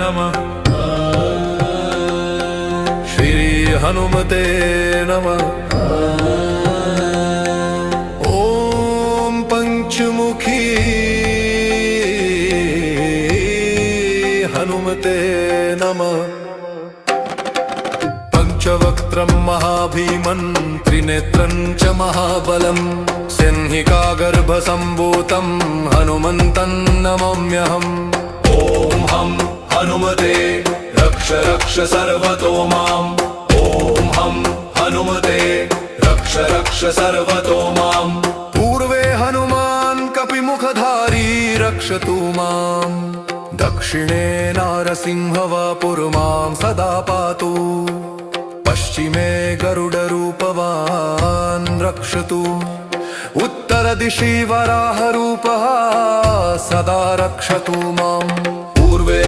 नमः श्री हनुमते नमः ॐ पंचमुखी हनुमते नमः पंचवक्त्रं महाभीमन् त्रिनेत्रं च महाबलं सिंहिकागर्भसम्भूतं हनुमन्तं नमाम्यहम् ॐ हं हनुमते रक्ष रक्ष सर्वतो माम् ॐ हं हनुमते रक्ष रक्ष सर्वतो माम् पूर्वे हनुमान् कपिमुखधारी रक्षतु माम् दक्षिणे नारसिंहवापुर्मां सदा पातु पश्चिमे गरुडरूपवान् रक्षतु उत्तरदिशि वराहरूपः सदा रक्षतु माम्